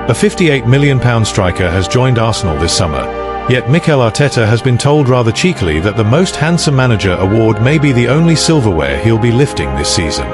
A £58 million striker has joined Arsenal this summer, yet Mikel Arteta has been told rather cheekily that the Most Handsome Manager award may be the only silverware he'll be lifting this season.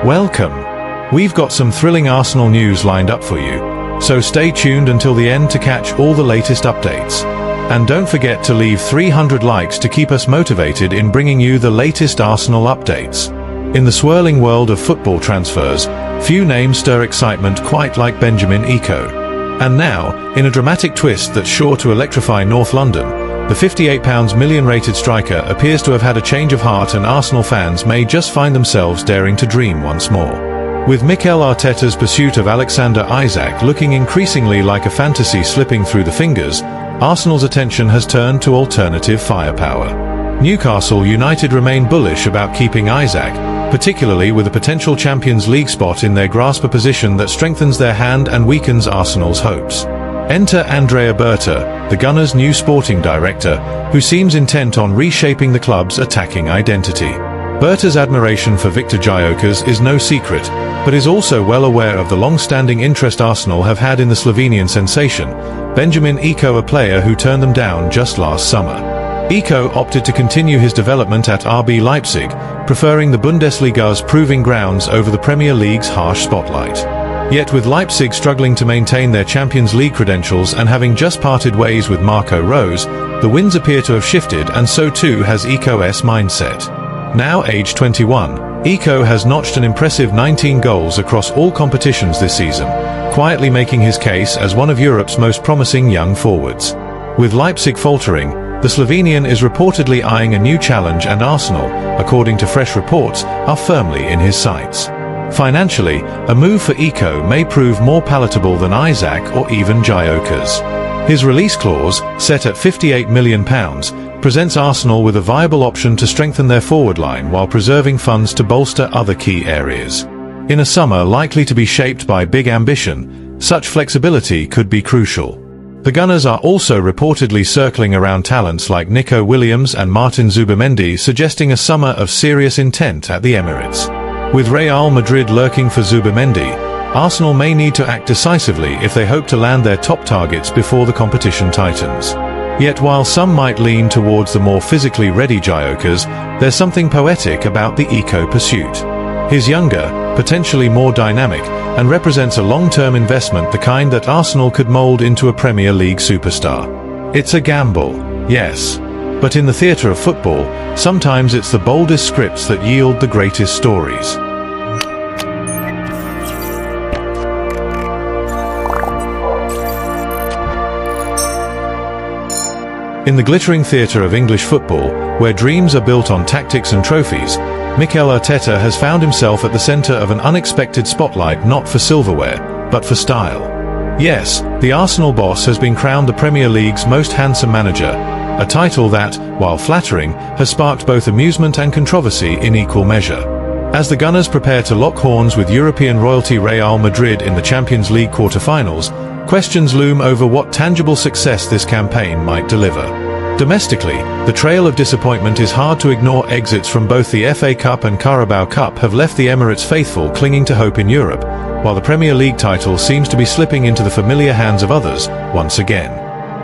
Welcome! We've got some thrilling Arsenal news lined up for you, so stay tuned until the end to catch all the latest updates. And don't forget to leave 300 likes to keep us motivated in bringing you the latest Arsenal updates. In the swirling world of football transfers, few names stir excitement quite like Benjamin Iko. And now, in a dramatic twist that's sure to electrify North London, the £58 million rated striker appears to have had a change of heart, and Arsenal fans may just find themselves daring to dream once more. With Mikel Arteta's pursuit of Alexander Isak looking increasingly like a fantasy slipping through the fingers, Arsenal's attention has turned to alternative firepower. Newcastle United remain bullish about keeping Isak, particularly with a potential Champions League spot in their grasp, a position that strengthens their hand and weakens Arsenal's hopes. Enter Andrea Berta, the Gunners' new sporting director, who seems intent on reshaping the club's attacking identity. Berta's admiration for Viktor Gyökeres is no secret, but is also well aware of the long-standing interest Arsenal have had in the Slovenian sensation, Benjamin Iko, a player who turned them down just last summer. Iko opted to continue his development at RB Leipzig, preferring the Bundesliga's proving grounds over the Premier League's harsh spotlight. Yet with Leipzig struggling to maintain their Champions League credentials and having just parted ways with Marco Rose, the winds appear to have shifted, and so too has Iko's mindset. Now aged 21, Iko has notched an impressive 19 goals across all competitions this season, quietly making his case as one of Europe's most promising young forwards. With Leipzig faltering, the Slovenian is reportedly eyeing a new challenge, and Arsenal, according to fresh reports, are firmly in his sights. Financially, a move for Iko may prove more palatable than Isak or even Gyökeres. His release clause, set at £58 million, presents Arsenal with a viable option to strengthen their forward line while preserving funds to bolster other key areas. In a summer likely to be shaped by big ambition, such flexibility could be crucial. The Gunners are also reportedly circling around talents like Nico Williams and Martin Zubimendi, suggesting a summer of serious intent at the Emirates. With Real Madrid lurking for Zubimendi, Arsenal may need to act decisively if they hope to land their top targets before the competition tightens. Yet while some might lean towards the more physically ready Gyökeres, there's something poetic about the Iko pursuit. He's younger, potentially more dynamic, and represents a long-term investment, the kind that Arsenal could mold into a Premier League superstar. It's a gamble, yes. But in the theatre of football, sometimes it's the boldest scripts that yield the greatest stories. In the glittering theatre of English football, where dreams are built on tactics and trophies, Mikel Arteta has found himself at the centre of an unexpected spotlight, not for silverware, but for style. Yes, the Arsenal boss has been crowned the Premier League's most handsome manager, a title that, while flattering, has sparked both amusement and controversy in equal measure. As the Gunners prepare to lock horns with European royalty Real Madrid in the Champions League quarter-finals, questions loom over what tangible success this campaign might deliver. Domestically, the trail of disappointment is hard to ignore. Exits from both the FA Cup and Carabao Cup have left the Emirates faithful clinging to hope in Europe, while the Premier League title seems to be slipping into the familiar hands of others once again.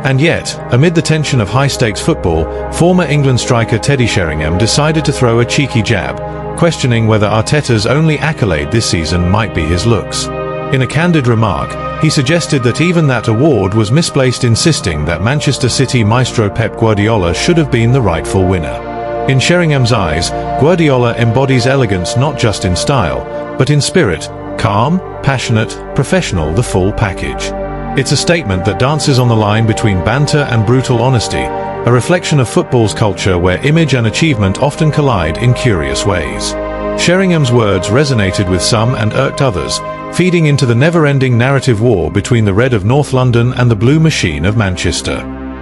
And yet, amid the tension of high-stakes football, former England striker Teddy Sheringham decided to throw a cheeky jab, questioning whether Arteta's only accolade this season might be his looks. In a candid remark, he suggested that even that award was misplaced, insisting that Manchester City maestro Pep Guardiola should have been the rightful winner. In Sheringham's eyes, Guardiola embodies elegance not just in style, but in spirit: calm, passionate, professional, the full package. It's a statement that dances on the line between banter and brutal honesty, a reflection of football's culture where image and achievement often collide in curious ways. Sheringham's words resonated with some and irked others, feeding into the never-ending narrative war between the red of North London and the blue machine of Manchester.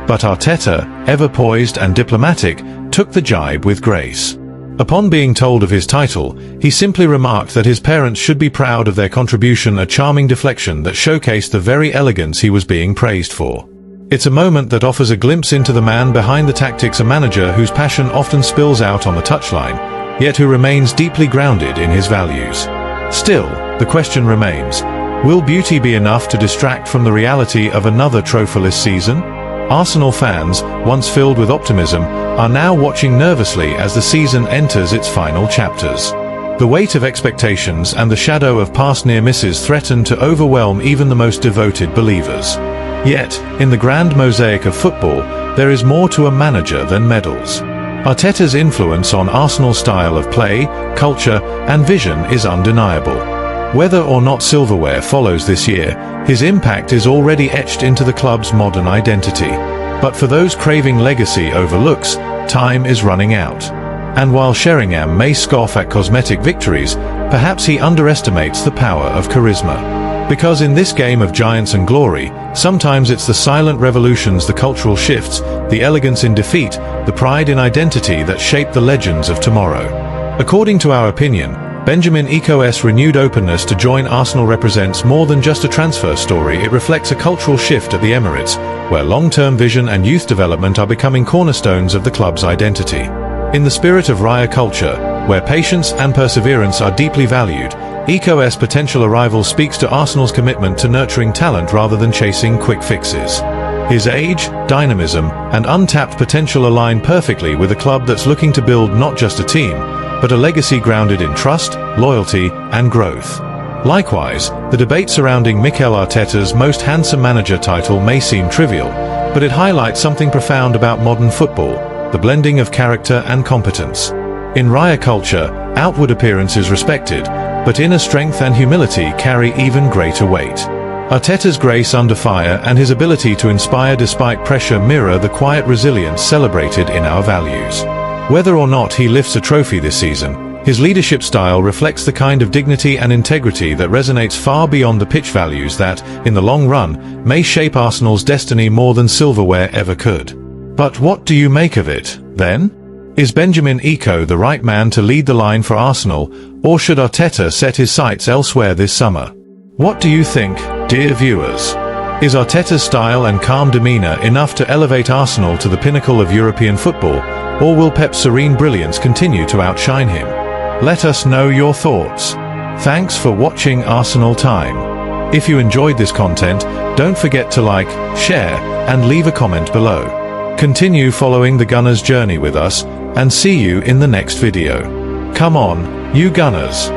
But Arteta, ever poised and diplomatic, took the jibe with grace. Upon being told of his title, he simply remarked that his parents should be proud of their contribution, a charming deflection that showcased the very elegance he was being praised for. It's a moment that offers a glimpse into the man behind the tactics, a manager whose passion often spills out on the touchline, yet who remains deeply grounded in his values. Still, the question remains: Will beauty be enough to distract from the reality of another trophyless season? Arsenal fans, once filled with optimism, are now watching nervously as the season enters its final chapters. The weight of expectations and the shadow of past near misses threaten to overwhelm even the most devoted believers. Yet, in the grand mosaic of football, there is more to a manager than medals. Arteta's influence on Arsenal's style of play, culture, and vision is undeniable. Whether or not silverware follows this year, his impact is already etched into the club's modern identity. But for those craving legacy over looks, time is running out. And while Sheringham may scoff at cosmetic victories, perhaps he underestimates the power of charisma. Because in this game of giants and glory, sometimes it's the silent revolutions, the cultural shifts, the elegance in defeat, the pride in identity that shape the legends of tomorrow. According to our opinion, Benjamin Iko's renewed openness to join Arsenal represents more than just a transfer story. It reflects a cultural shift at the Emirates, where long-term vision and youth development are becoming cornerstones of the club's identity. In the spirit of Raya culture, where patience and perseverance are deeply valued, Iko's potential arrival speaks to Arsenal's commitment to nurturing talent rather than chasing quick fixes. His age, dynamism, and untapped potential align perfectly with a club that's looking to build not just a team, but a legacy grounded in trust, loyalty, and growth. Likewise, the debate surrounding Mikel Arteta's most handsome manager title may seem trivial, but it highlights something profound about modern football: the blending of character and competence. In Raya culture, outward appearance is respected, but inner strength and humility carry even greater weight. Arteta's grace under fire and his ability to inspire despite pressure mirror the quiet resilience celebrated in our values. Whether or not he lifts a trophy this season, his leadership style reflects the kind of dignity and integrity that resonates far beyond the pitch values that, in the long run, may shape Arsenal's destiny more than silverware ever could. But what do you make of it, then? Is Benjamin Iko the right man to lead the line for Arsenal, or should Arteta set his sights elsewhere this summer? What do you think, dear viewers? Is Arteta's style and calm demeanor enough to elevate Arsenal to the pinnacle of European football, or will Pep's serene brilliance continue to outshine him? Let us know your thoughts. Thanks for watching Arsenal Time. If you enjoyed this content, don't forget to like, share, and leave a comment below. Continue following the Gunners' journey with us, and see you in the next video. Come on, you Gunners!